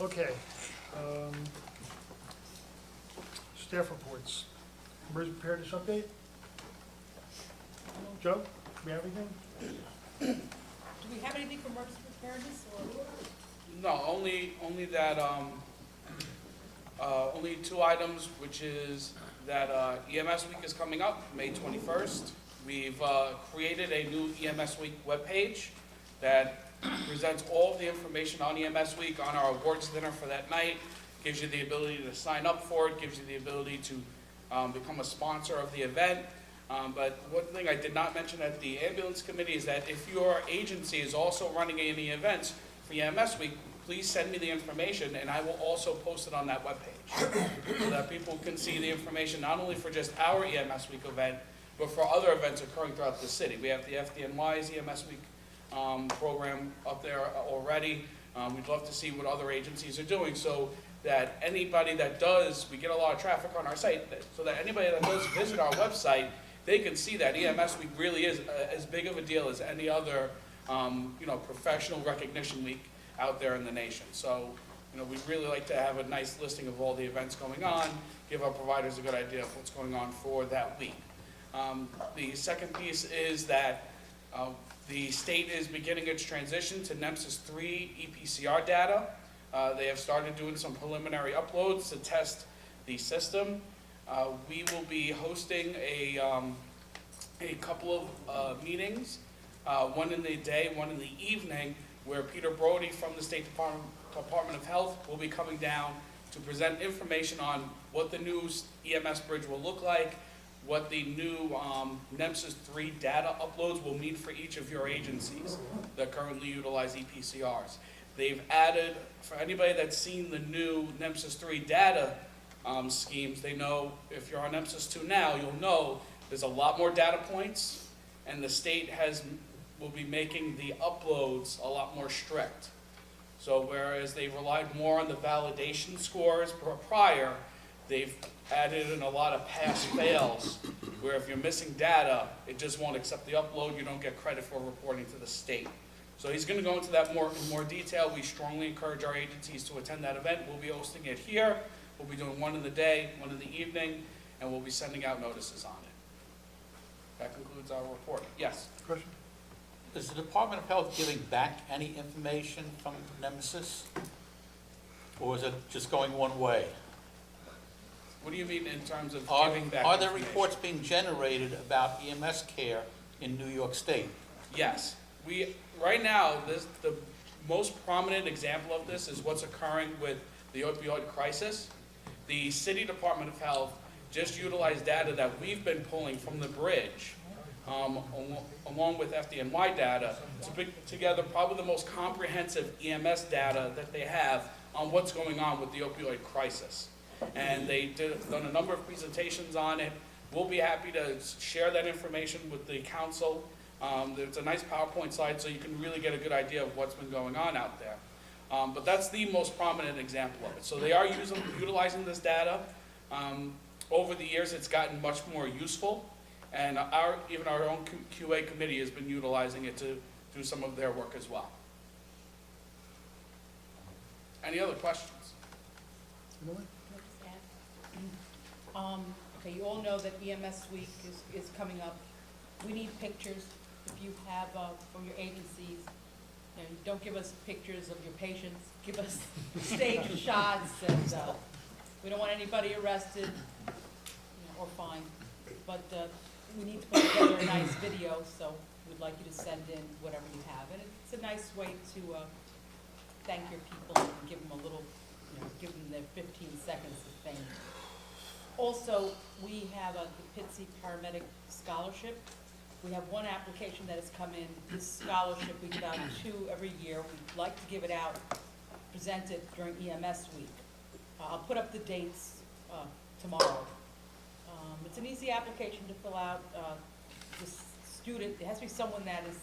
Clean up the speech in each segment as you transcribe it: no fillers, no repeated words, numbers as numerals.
Okay. Staff reports. Emergency preparedness update? Joe, do we have anything? Do we have anything for emergency preparedness or? No, only that, only two items, which is that EMS Week is coming up, May 21st. We've created a new EMS Week webpage that presents all of the information on EMS Week, on our awards dinner for that night, gives you the ability to sign up for it, gives you the ability to become a sponsor of the event. But one thing I did not mention at the ambulance committee is that if your agency is also running any events for EMS Week, please send me the information and I will also post it on that webpage so that people can see the information not only for just our EMS Week event, but for other events occurring throughout the city. We have the FDNY's EMS Week program up there already. We'd love to see what other agencies are doing so that anybody that does, we get a lot of traffic on our site, so that anybody that does visit our website, they can see that EMS Week really is as big of a deal as any other professional recognition week out there in the nation. So, we'd really like to have a nice listing of all the events going on, give our providers a good idea of what's going on for that week. The second piece is that the state is beginning its transition to NEMSIS 3 EPCR data. They have started doing some preliminary uploads to test the system. We will be hosting a couple of meetings, one in the day, one in the evening, where Peter Brody from the State Department of Health will be coming down to present information on what the new EMS bridge will look like, what the new NEMSIS 3 data uploads will mean for each of your agencies that currently utilize EPCRs. They've added, for anybody that's seen the new NEMSIS 3 data schemes, they know if you're on NEMSIS 2 now, you'll know there's a lot more data points, and the state will be making the uploads a lot more strict. So whereas they relied more on the validation scores prior, they've added in a lot of pass-fails, where if you're missing data, it just won't accept the upload, you don't get credit for reporting to the state. So he's going to go into that in more detail. We strongly encourage our agencies to attend that event. We'll be hosting it here. We'll be doing one in the day, one in the evening, and we'll be sending out notices on it. That concludes our report. Yes? Question? Is the Department of Health giving back any information from NEMSIS? Or is it just going one way? What do you mean in terms of Are giving back there information? reports being generated about EMS care in New York State? Yes. Right now, the most prominent example of this is what's occurring with the opioid crisis. The City Department of Health just utilized data that we've been pulling from the bridge, along with FDNY data, to put together probably the most comprehensive EMS data that they have on what's going on with the opioid crisis. And they've done a number of presentations on it. We'll be happy to share that information with the council. There's a nice PowerPoint slide so you can really get a good idea of what's been going on out there. But that's the most prominent example of it. So they are utilizing this data. Over the years, it's gotten much more useful, and even our own QA committee has been utilizing it to do some of their work as well. Any other questions? Okay, you all know that EMS Week is coming up. We need pictures. If you have from your agencies, don't give us pictures of your patients. Give us stage shots, and we don't want anybody arrested or fined. But we need to put together a nice video, so we'd like you to send in whatever you have. And it's a nice way to thank your people and give them a little, give them their 15 seconds of fame. Also, we have the PITSI Paramedic Scholarship. We have one application that has come in. This scholarship, we give out 2 every year. We'd like to give it out, present it during EMS Week. I'll put up the dates tomorrow. It's an easy application to fill out. The student, it has to be someone that is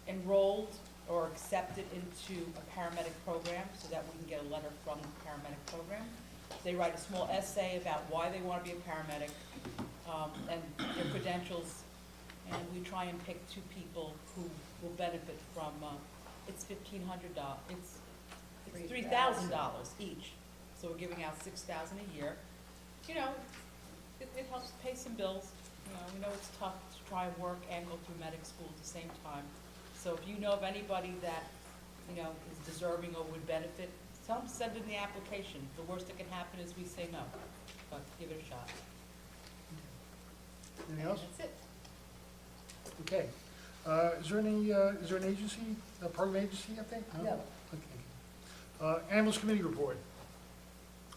enrolled or accepted into a paramedic program so that we can get a letter from the paramedic program. They write a small essay about why they want to be a paramedic and their credentials, and we try and pick 2 people who will benefit from. It's $1,500. It's $3,000 each. So we're giving out $6,000 a year. You know, it helps pay some bills. You know, we know it's tough to try and work and go through medic school at the same time. So if you know of anybody that, you know, is deserving or would benefit, tell them to send in the application. The worst that can happen is we say no, but give it a shot. Anything else? That's it. Okay. Is there an agency, a program agency update? No. Okay. Ambulance committee report.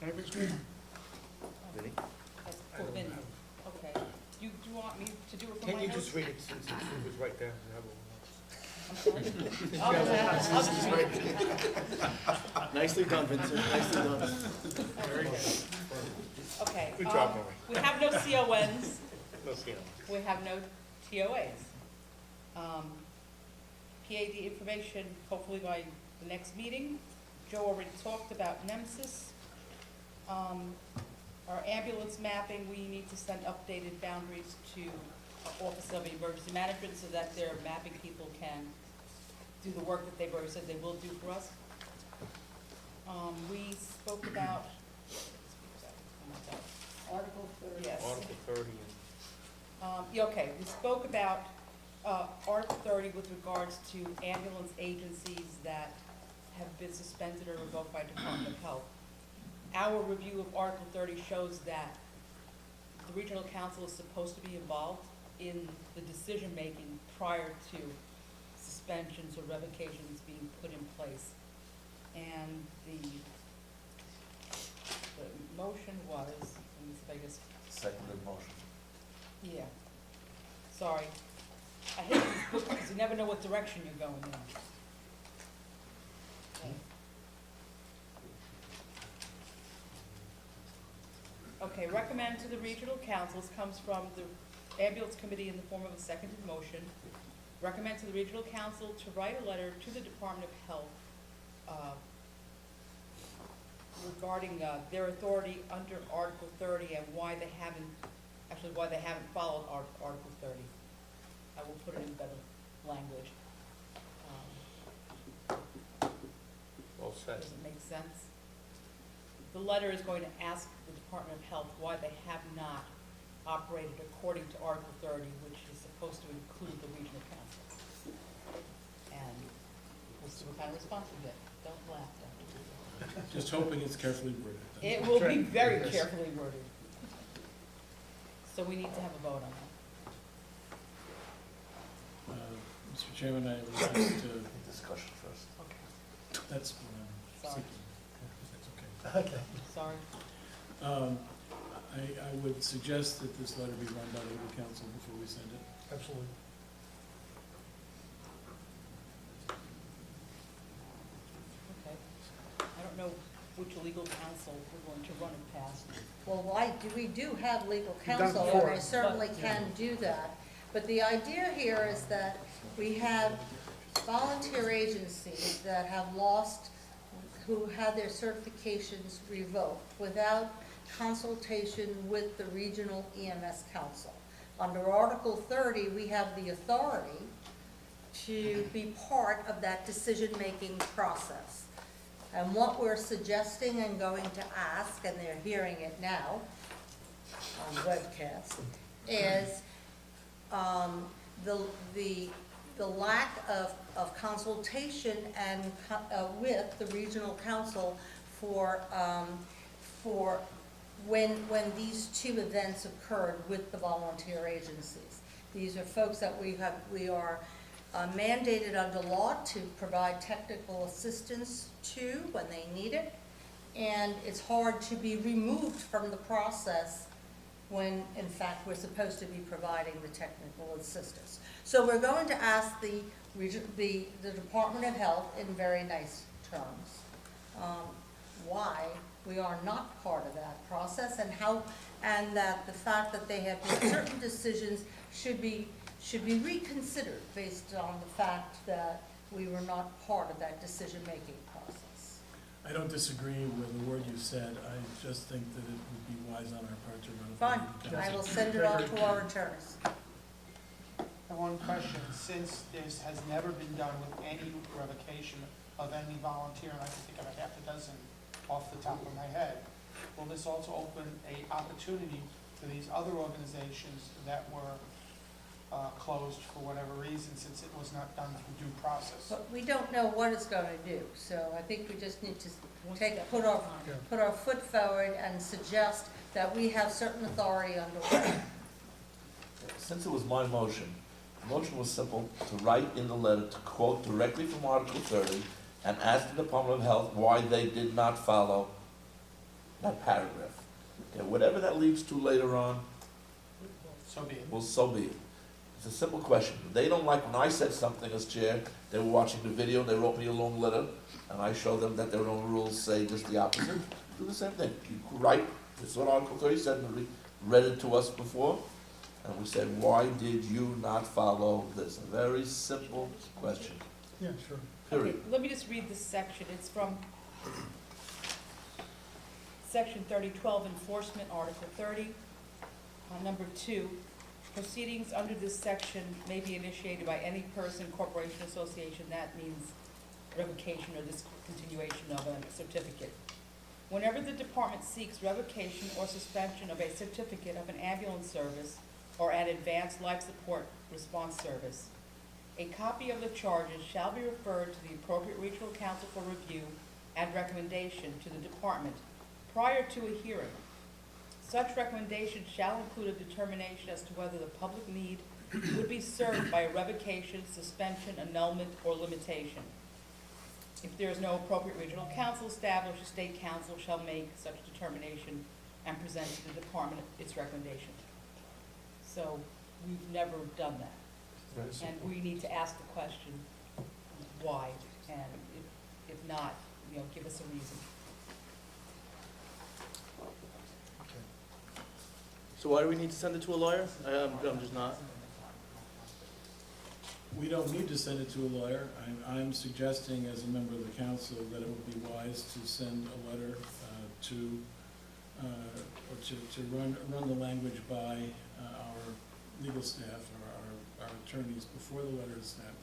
Ambulance committee? Vinnie? That's for Vinnie. Okay. Do you want me to do it from my Can't you notes? just read it since it was right there? I'm sorry. I'll just read it. Nicely done, Vincent, nicely done. Very good. Okay. Good job, Maureen. We have no CONs. Let's see. We have no TOAs. PAD information, hopefully by the next meeting. Joe already talked about NEMSIS. Our ambulance mapping, we need to send updated boundaries to Office of Emergency Management so that their mapping people can do the work that they've already said they will do for us. We spoke about, Article 30. yes. Article 30. Yeah, okay, we spoke about Article 30 with regards to ambulance agencies that have been suspended or revoked by Department of Health. Our review of Article 30 shows that the regional council is supposed to be involved in the decision-making prior to suspensions or revocations being put in place. And the motion was, let me see if I guess. Seconded motion. Yeah, sorry. I hate these books because you never know what direction you're going in. Okay, recommend to the regional councils comes from the ambulance committee in the form of a seconded motion. Recommend to the regional council to write a letter to the Department of Health regarding their authority under Article 30 and why they haven't followed Article 30. I will put it in better language. Well said. Does it make sense? The letter is going to ask the Department of Health why they have not operated according to Article 30, which is supposed to include the regional councils. And we'll see what kind of response we get. Don't laugh, don't. Just hoping it's carefully worded. It will be very carefully worded. So we need to have a vote on that. Mr. Chairman, I would like to, Discussion first. Okay. that's what I'm Sorry. seeking. If that's okay. Okay. Sorry. I would suggest that this letter be run by the legal counsel before we send it. Absolutely. Okay. I don't know which legal counsel we're going to run it past. Well, we do have legal We've done it counsel, before. and I certainly But- can do that. But the idea here is that we have volunteer agencies that have lost, who had their certifications revoked without consultation with the regional EMS council. Under Article 30, we have the authority to be part of that decision-making process. And what we're suggesting and going to ask, and they're hearing it now on webcast, is the lack of consultation and with the regional council for when these two events occurred with the volunteer agencies. These are folks that we are mandated under law to provide technical assistance to when they need it, and it's hard to be removed from the process when, in fact, we're supposed to be providing the technical assistance. So we're going to ask the Department of Health in very nice terms why we are not part of that process, and that the fact that they have made certain decisions should be reconsidered based on the fact that we were not part of that decision-making process. I don't disagree with the word you said. I just think that it would be wise on our part to run it. Fine, by the I council. will send it off to our attorneys. One question, since this has never been done with any revocation of any volunteer, and I can think of a half a dozen off the top of my head. Will this also open a opportunity for these other organizations that were closed for whatever reason, since it was not done through due process? But we don't know what it's going to do, so I think we just need to put our foot forward and suggest that we have certain authority underway. Since it was my motion, the motion was simple, to write in the letter, to quote directly from Article 30, and ask the Department of Health why they did not follow that paragraph. Okay, whatever that leads to later on, So be it. well, so be it. It's a simple question. They don't like when I said something as chair, they were watching the video, they wrote me a long letter, and I showed them that their own rules say just the opposite. Do the same thing. You write, this is what Article 30 said, and we read it to us before, and we said, why did you not follow this? A very simple question, Yeah, sure. Okay, period. let me just read this section. It's from Section 3012, Enforcement, Article 30, number 2. Proceedings under this section may be initiated by any person, corporation, association. That means revocation or discontinuation of a certificate. Whenever the department seeks revocation or suspension of a certificate of an ambulance service or an advanced life support response service, a copy of the charges shall be referred to the appropriate regional counsel for review and recommendation to the department prior to a hearing. Such recommendation shall include a determination as to whether the public need would be served by a revocation, suspension, annulment, or limitation. If there is no appropriate regional counsel established, a state council shall make such determination and present to the department its recommendation. So we've never done that. Very And simple. we need to ask the question, why? And if not, give us a reason. So why do we need to send it to a lawyer? I'm just not. We don't need to send it to a lawyer. I'm suggesting as a member of the council that it would be wise to send a letter to run the language by our legal staff or our attorneys before the letter is sent,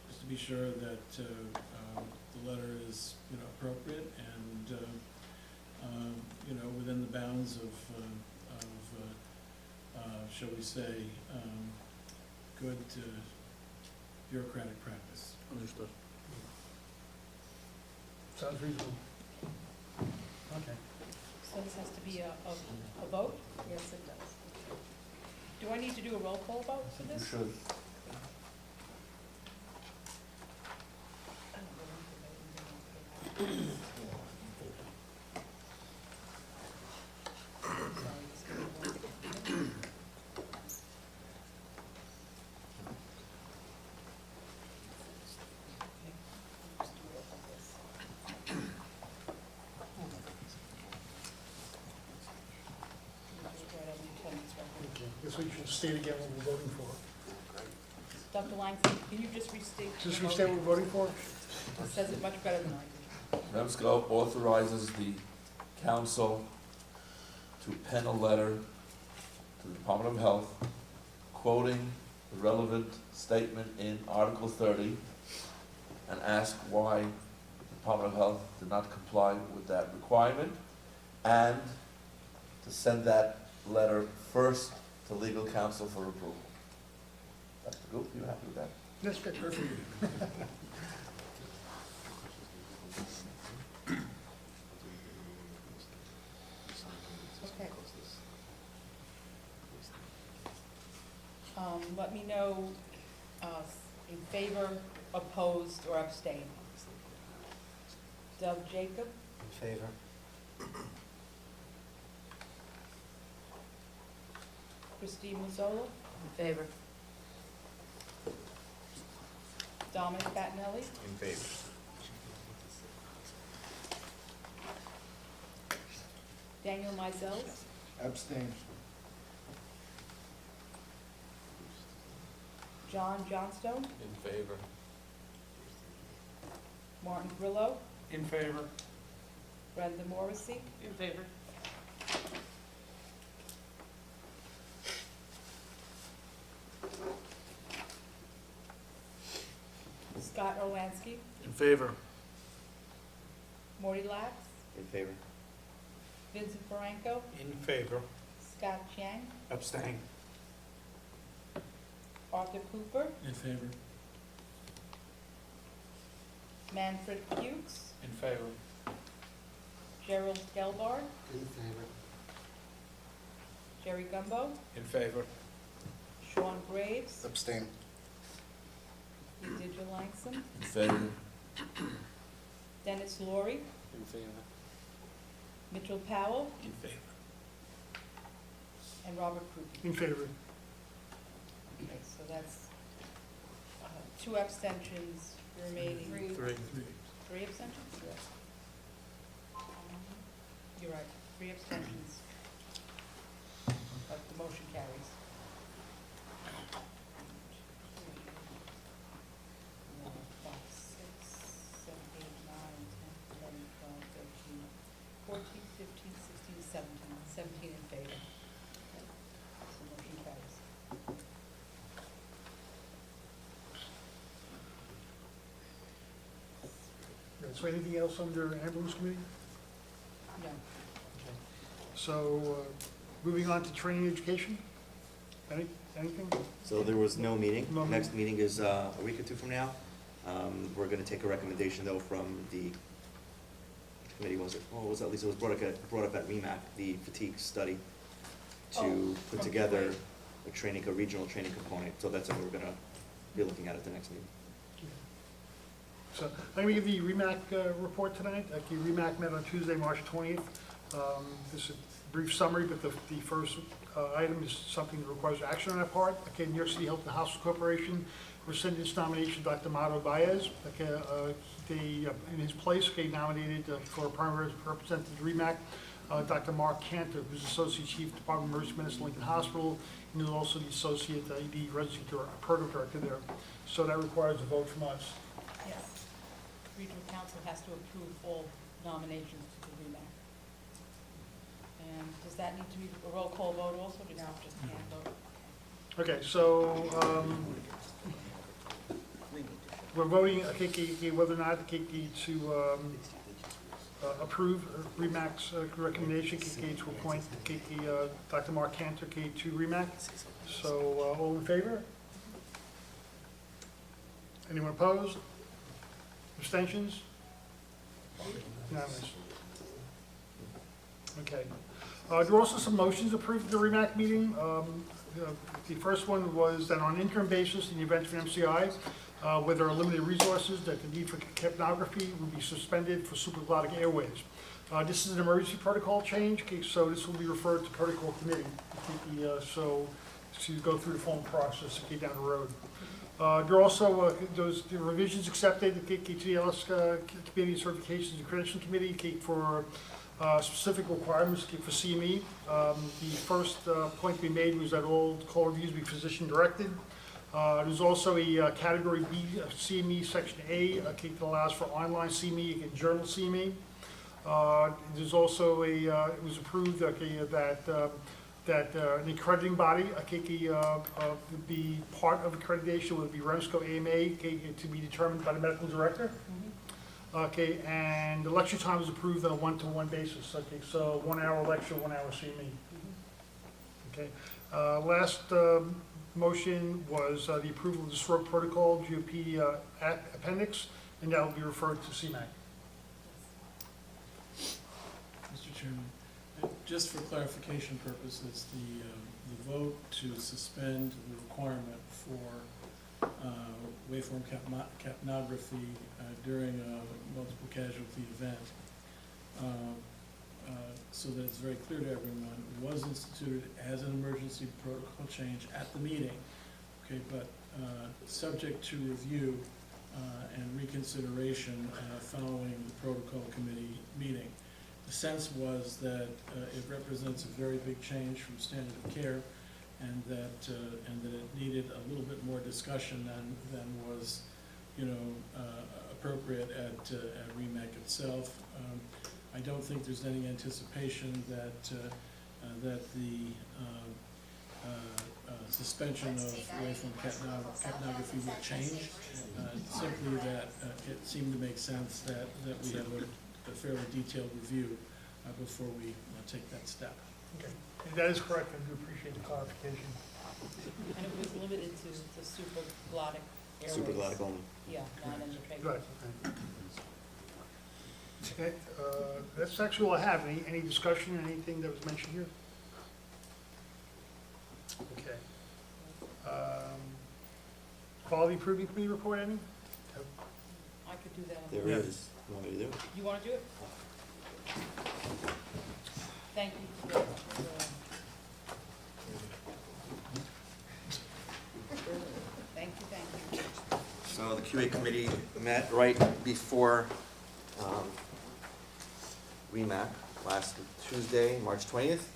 just to be sure that the letter is appropriate and within the bounds of shall we say, good bureaucratic practice. Understood. Sounds reasonable. Okay. So this has to be a vote? Yes, it does. Do I need to do a roll call vote for You this? should. Okay. Guess we should state again what we're voting for. Dr. Langston, can you just restate? Just the restate motion? what we're voting for? It says it much better than I do. REMSCO authorizes the council to pen a letter to the Department of Health quoting the relevant statement in Article 30 and ask why the Department of Health did not comply with that requirement, and to send that letter first to legal counsel for approval. That's the group, you happy with that? That's good, perfect. Okay. Let me know in favor, opposed, or abstain. Doug Jacob, In favor. Christine Mazzola, In favor. Dominic Battinelli, In favor. Daniel Mizell, Abstain. John Johnstone, In favor. Martin Grillo, In favor. Brenda Morrissey. In favor. Scott Orlansky, In favor. Morty Lax, In favor. Vincent Franco, In favor. Scott Chang, Abstain. Arthur Cooper, In favor. Manfred Fuchs, In favor. Gerald Gelbard, In favor. Jerry Gumbo, In favor. Sean Graves, Abstain. Ezekiel Langston, In favor. Dennis Laurie, In favor. Mitchell Powell, In favor. and Robert Cruiky. In favor. Okay, so that's 2 abstentions remaining. Three. Three abstentions? You're right, 3 abstentions. But the motion carries. 1, 5, 6, 7, 8, 9, 10, 11, 12, 13, 14, 15, 16, 17. 17 in favor. Okay. So the motion carries. So anything else under ambulance committee? No. So, moving on to training education? Anything? So there was no meeting. No meeting. Next meeting is a week or 2 from now. We're gonna take a recommendation though from the, which committee was it? Oh, it was at least, it was brought up at REMAC, the fatigue study, to Oh, put from together Kuwait. a regional training component. So that's what we're gonna be looking at the next meeting. So, I'm gonna give the REMAC report tonight. Okay, REMAC met on Tuesday, March 20th. This is a brief summary, but the first item is something that requires action on our part. Okay, New York City Health and Hospital Corporation rescinded its nomination, Dr. Mato Baez. Okay, they, in his place, okay, nominated for primary representative to REMAC, Dr. Mark Cantor, who's Associate Chief Department of Emergency Medicine, Lincoln Hospital, and is also the Associate ED Residency Program Director there. So that requires a vote from us. Yes. Regional Council has to approve all nominations to the REMAC. And does that need to be a roll call vote also, or just hand vote? Okay, so, we're voting, whether or not, to approve REMAC's recommendation, to appoint, Dr. Mark Cantor, to REMAC. So, all in favor? Anyone opposed? Abstentions? Unanimous. Okay. There were also some motions approved at the REMAC meeting. The first one was that on an interim basis, in the event of an MCI, where there are limited resources, that the need for capnography will be suspended for supraglottic airways. This is an emergency protocol change, okay, so this will be referred to protocol committee, so to go through the formal process down the road. There are also those the revisions accepted to the LS Committee Certifications and Credentialing Committee for specific requirements for CME. The first point we made was that all call reviews be physician directed. There's also a category B CME section A that allows for online CME and journal CME. There's also it was approved that an accrediting body, would be part of accreditation would be REMSCO AMA, to be determined by the medical director. Okay, and the lecture time is approved on a 1-to-1 basis. Okay, so 1 hour lecture, 1 hour CME. Okay, last motion was the approval of the stroke protocol, GOP appendix, and that will be referred to CMAC. Mr. Chairman, just for clarification purposes, the vote to suspend the requirement for waveform capnography during a multiple casualty event, so that it's very clear to everyone, was instituted as an emergency protocol change at the meeting, okay, but subject to review and reconsideration following the protocol committee meeting. The sense was that it represents a very big change from standard of care, and that it needed a little bit more discussion than was, appropriate at REMAC itself. I don't think there's any anticipation that the suspension of waveform capnography will change. Simply that it seemed to make sense that we have a fairly detailed review before we take that step. Okay, and that is correct, I do appreciate the clarification. And it was limited to the supraglottic airways. Supraglottic only. Yeah, non-endotracheal. Right. Okay, that's actually all I have. Any discussion, anything that was mentioned here? Okay. Quality Improvement Committee report, any? I could do that. on There the- Yeah. is. You want me to do it? You want to do it? Thank you. for- Thank you. So the QA committee met right before REMAC last Tuesday, March 20th.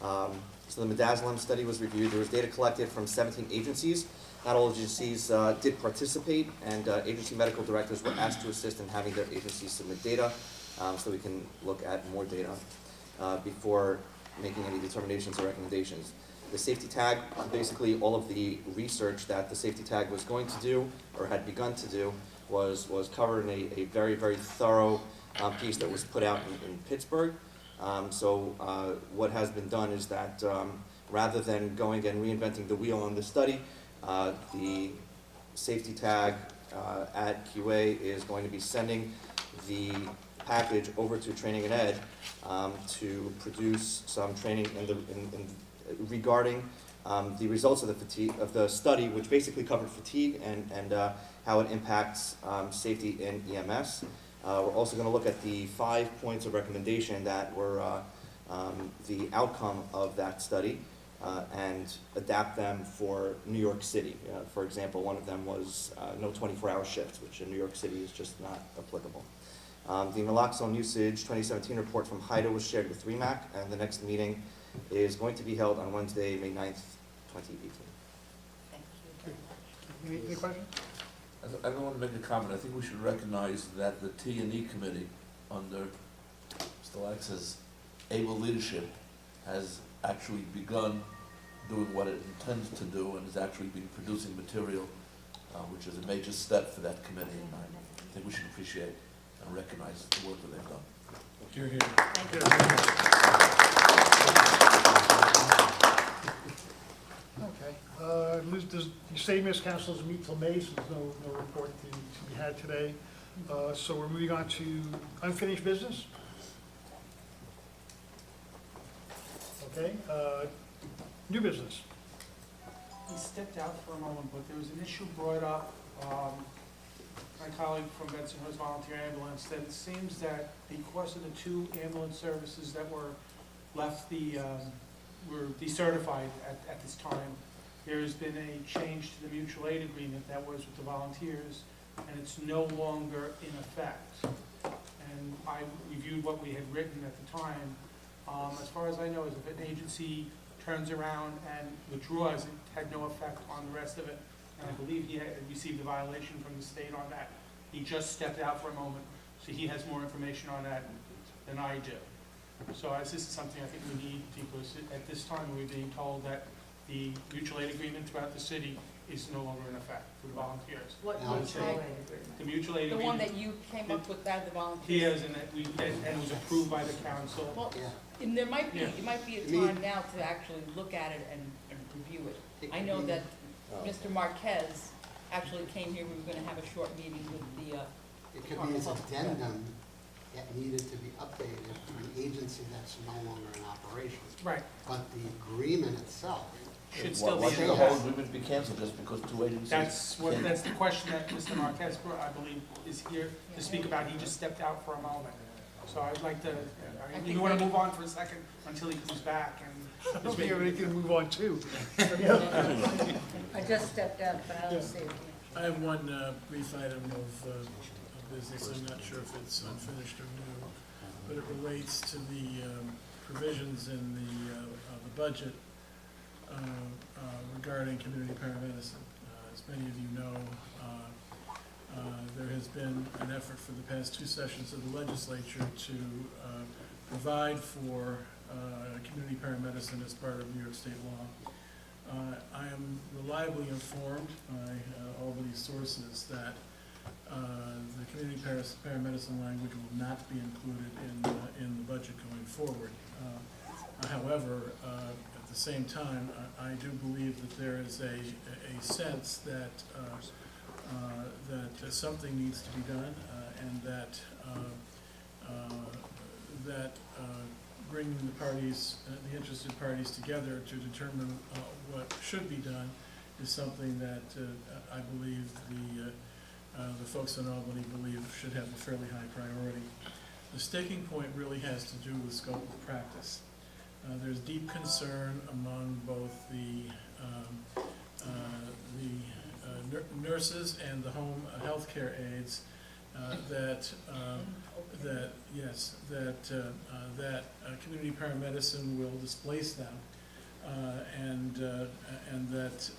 So the midazolam study was reviewed. There was data collected from 17 agencies. Not all agencies did participate, and agency medical directors were asked to assist in having their agencies submit data, so we can look at more data before making any determinations or recommendations. The safety tag, basically all of the research that the safety tag was going to do or had begun to do was covered in a very, very thorough piece that was put out in Pittsburgh. So what has been done is that rather than going and reinventing the wheel on the study, the safety tag at QA is going to be sending the package over to Training and Ed to produce some training regarding the results of the study, which basically covered fatigue and how it impacts safety in EMS. We're also going to look at the 5 points of recommendation that were the outcome of that study and adapt them for New York City. For example, one of them was no 24-hour shifts, which in New York City is just not applicable. The naloxone usage 2017 report from HIDA was shared with REMAC, and the next meeting is going to be held on Wednesday, May 9th, 2018. Thank you very much. Any questions? I don't want to make a comment. I think we should recognize that the T&E committee, under Mr. Lax's able leadership, has actually begun doing what it intends to do and has actually been producing material, which is a major step for that committee. And I think we should appreciate and recognize the work that they've done. Here, here. Thank you. Okay, you say, Ms. Council, doesn't meet till May, so there's no report to be had today. So we're moving on to unfinished business. Okay, new business. He stepped out for a moment, but there was an issue brought up, my colleague from Bensonhurst Volunteer Ambulance, that it seems that because of the 2 ambulance services that were left were decertified at this time, there has been a change to the mutual aid agreement that was with the volunteers, and it's no longer in effect. And I reviewed what we had written at the time. As far as I know, is if an agency turns around and withdraws, it had no effect on the rest of it. And I believe he had received a violation from the state on that. He just stepped out for a moment, so he has more information on that than I do. So this is something I think we need, because at this time we're being told that the mutual aid agreement throughout the city is no longer in effect for the volunteers. What No. mutual aid agreement? The mutual aid The agreement. one that you came up with, that the He volunteers. is, and it was approved by the council. Well, and there might be, Yeah. it might be a time now to actually look at it and review it. I know that Mr. Marquez actually came here, we were gonna have a short meeting with the, It could be as addendum that needed to be updated for an agency that's no longer in operation. Right, But the agreement itself, should still be Why in should the whole effect. agreement be canceled just because 2 agencies? That's the question that Mr. Marquez, I believe, is here to speak about. He just stepped out for a moment. So I'd like to, you want to move on for a second until he comes back and. I don't think we have anything to move on to. I just stepped out, but I don't see it. I have one brief item of business. I'm not sure if it's unfinished or new, but it relates to the provisions in the budget regarding community paramedicine. As many of you know, there has been an effort for the past 2 sessions of the legislature to provide for community paramedicine as part of New York State law. I am reliably informed by all of these sources that the community paramedicine language will not be included in the budget going forward. However, at the same time, I do believe that there is a sense that that something needs to be done, and that bringing the parties, the interested parties together to determine what should be done is something that I believe the folks in Albany believe should have a fairly high priority. The sticking point really has to do with scope of practice. There's deep concern among both the nurses and the home healthcare aides that community paramedicine will displace them, and that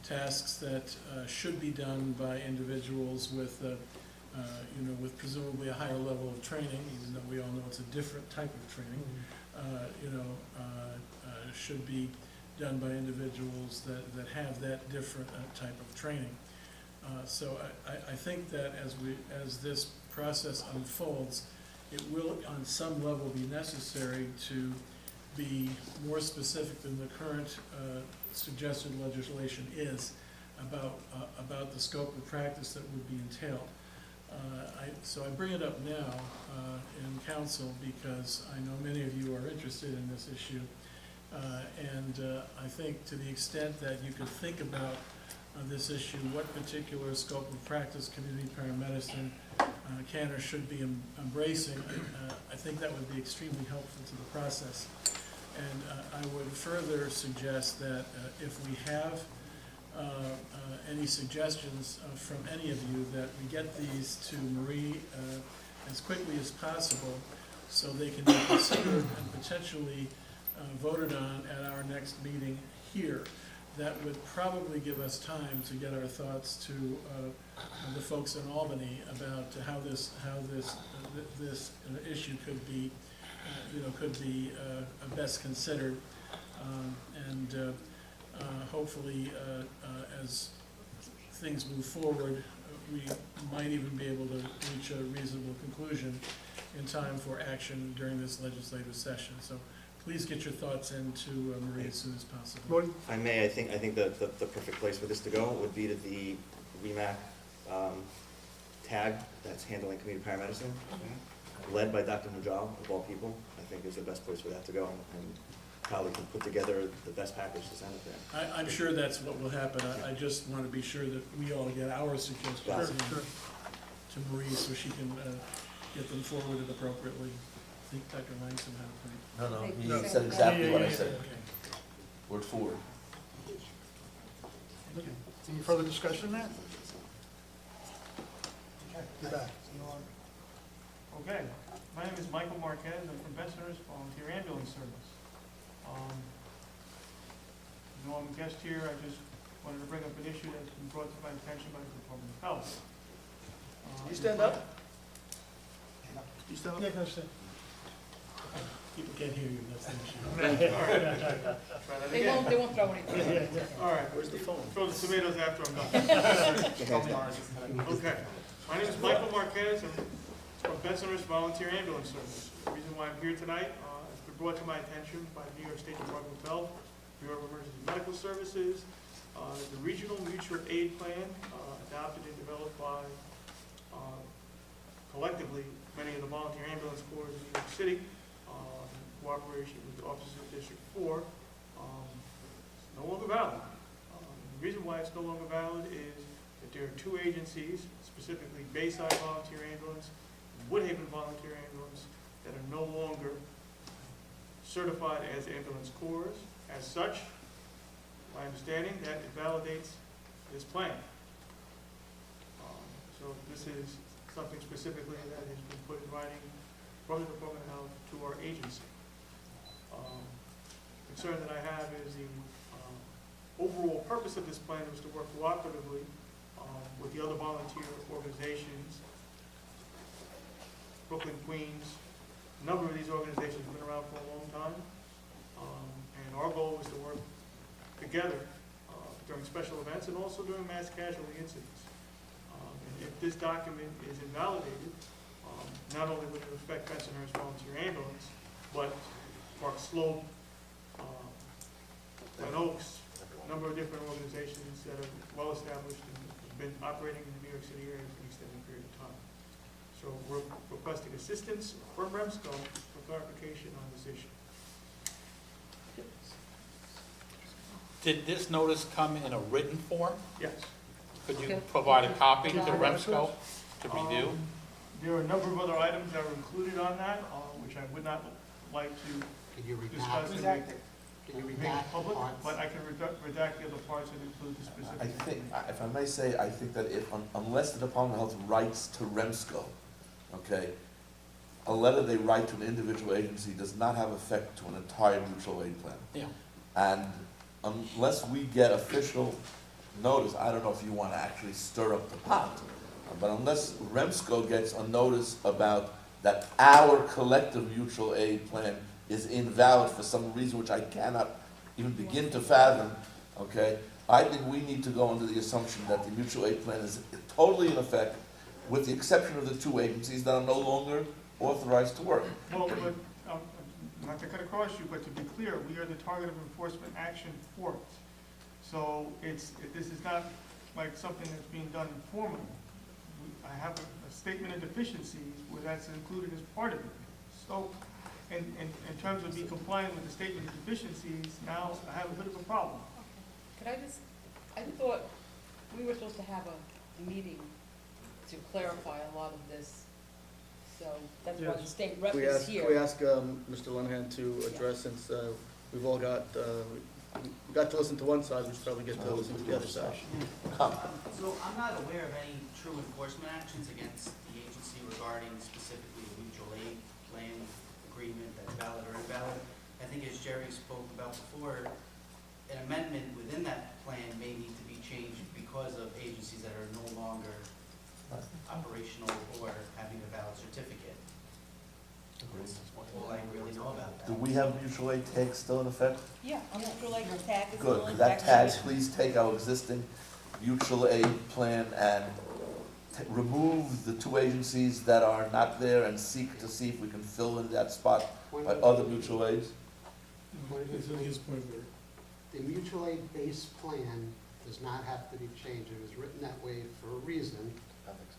tasks that should be done by individuals with with presumably a higher level of training, even though we all know it's a different type of training, should be done by individuals that have that different type of training. So I think that as this process unfolds, it will on some level be necessary to be more specific than the current suggested legislation is about the scope of practice that would be entailed. So I bring it up now in council because I know many of you are interested in this issue. And I think to the extent that you could think about this issue, what particular scope of practice community paramedicine can or should be embracing, I think that would be extremely helpful to the process. And I would further suggest that if we have any suggestions from any of you, that we get these to Marie as quickly as possible so they can be considered and potentially voted on at our next meeting here. That would probably give us time to get our thoughts to the folks in Albany about how this issue could be best considered, and hopefully as things move forward, we might even be able to reach a reasonable conclusion in time for action during this legislative session. So please get your thoughts into Marie as soon as possible. Gordon? If I may, I think the perfect place for this to go would be to the REMAC tag that's handling community paramedicine, led by Dr. Mujal, of all people. I think is the best place for that to go, and probably can put together the best package to send it there. I'm sure that's what will happen. I just want to be sure that we all get our suggestions to Marie so she can get them forwarded appropriately. I think Dr. Langston had a point. No, he No. said exactly what I said. Okay. Word for word. Thank you. Any further discussion on that? Okay. You're back. Okay, my name is Michael Marquez, I'm from Bensonhurst Volunteer Ambulance Service. You know, I'm a guest here, I just wanted to bring up an issue that's been brought to my attention by the Department of Health. You stand up? You still? Yeah, can I stand? People can't hear you, that's the issue. Try that They again. won't throw anything. All right, Where's the phone? throw the tomatoes after I'm done. Okay, my name is Michael Marquez, I'm from Bensonhurst Volunteer Ambulance Service. The reason why I'm here tonight, it's been brought to my attention by the New York State Department of Health, Bureau of Emergency Medical Services, the Regional Mutual Aid Plan, adopted and developed by, collectively, many of the volunteer ambulance corps in New York City, in cooperation with the officers of District 4, it's no longer valid. The reason why it's no longer valid is that there are two agencies, specifically Bayside Volunteer Ambulance and Woodhaven Volunteer Ambulance, that are no longer certified as ambulance corps. As such, my understanding that it validates this plan. So this is something specifically that has been put in writing from the Department of Health to our agency. Concern that I have is the overall purpose of this plan was to work cooperatively with the other volunteer organizations, Brooklyn, Queens. A number of these organizations have been around for a long time, and our goal was to work together during special events and also during mass casualty incidents. And if this document is invalidated, not only would it affect Bensonhurst Volunteer Ambulance, but Park Slope, Glen Oaks, a number of different organizations that are well-established and have been operating in the New York City area for an extended period of time. So we're requesting assistance from REMSCO for clarification on this issue. Did this notice come in a written form? Yes. Could you Okay. provide a copy to Yeah. REMSCO to review? There are a number of other items that were included on that, which I would not like to Can you discuss and redact, make can you make redact the public, parts? but I can redact the other parts and include the specific. I think, if I may say, I think that if, unless the Department of Health writes to REMSCO, okay, a letter they write to an individual agency does not have effect to an entire mutual aid plan. Yeah. And unless we get official notice, I don't know if you want to actually stir up the pot, but unless REMSCO gets a notice about that our collective mutual aid plan is invalid for some reason which I cannot even begin to fathom, okay, I think we need to go under the assumption that the mutual aid plan is totally in effect, with the exception of the two agencies that are no longer authorized to work. Well, but, not to cut across you, but to be clear, we are the target of enforcement action for it. So this is not like something that's being done informally. I have a statement of deficiencies where that's included as part of it. So, in terms of being compliant with the statement of deficiencies, now I have a bit of a problem. Could I thought we were supposed to have a meeting to clarify a lot of this, so that's why the Yes. state rep We is ask, here. we ask Mr. Lenahan to address, since we've all got, we got to listen to one side, we should probably get to listen to the other side. So I'm not aware of any true enforcement actions against the agency regarding specifically a mutual aid plan agreement that's valid or invalid. I think as Jerry spoke about before, an amendment within that plan may need to be changed because of agencies that are no longer operational or having a valid certificate. That's all I really know about that. Do we have mutual aid tags still in effect? Yeah, I'm not sure like the tag is. Good, still in that effect. tag, please take our existing mutual aid plan and remove the two agencies that are not there and seek to see if we can fill in that spot by other mutual aids. It's his point of order. The mutual aid base plan does not have to be changed. It was written that way for a reason.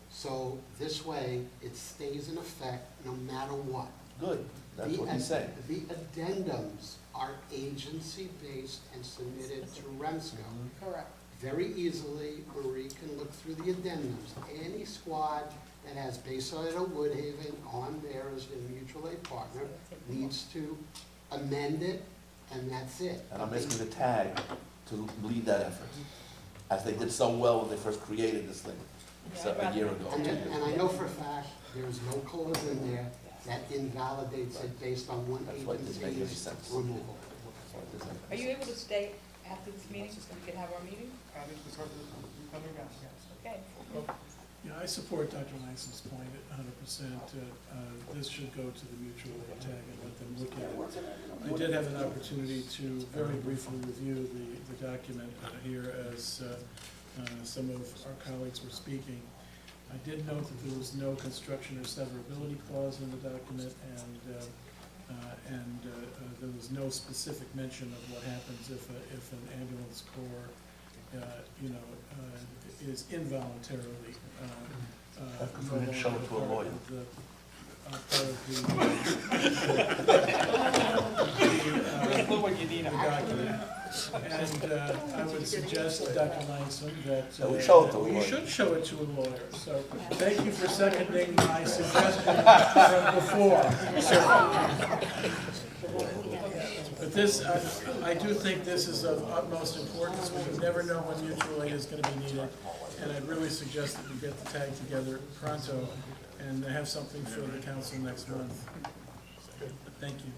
So this way, it stays in effect no matter what. Good, that's what he's saying. The addendums are agency-based and submitted to REMSCO. Correct. Very easily, Marie can look through the addendums. Any squad that has Bayside or Woodhaven on there as their mutual aid partner needs to amend it, and that's it. And I'm asking the tag to lead that effort, as they did so well when they first created this thing, a year ago. And I know for a fact, there's no clause in there that invalidates it based on one That's why it doesn't make any agency's sense. removal. Are you able to stay after this meeting, so we can have our meeting? I think because it's coming down, yes. Okay. Yeah, I support Dr. Langston's point at 100%. This should go to the mutual aid tag and let them look at it. I did have an opportunity to very briefly review the document here as some of our colleagues were speaking. I did note that there was no construction or severability clause in the document, and there was no specific mention of what happens if an ambulance corps, is involuntarily That's because we didn't show it to a lawyer. What you need the document. And I would suggest, Dr. Langston, that we show it to a you lawyer. should show it to a lawyer. So thank you for seconding my suggestion from before. But this, I do think this is of utmost importance. We never know when mutual aid is going to be needed. And I'd really suggest that we get the tag together pronto and have something for the council next month. Thank you.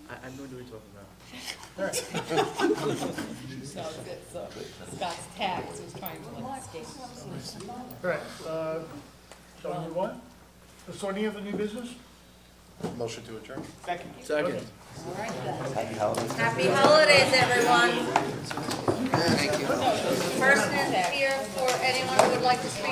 I know what you're talking about. No, it's Scott's tag, so he's trying to let escape. All right, shall we move on? So any other new business? Motion to adjourn. Second. Second. All right then. Happy holidays. Happy holidays, everyone. Person here for anyone who would like to speak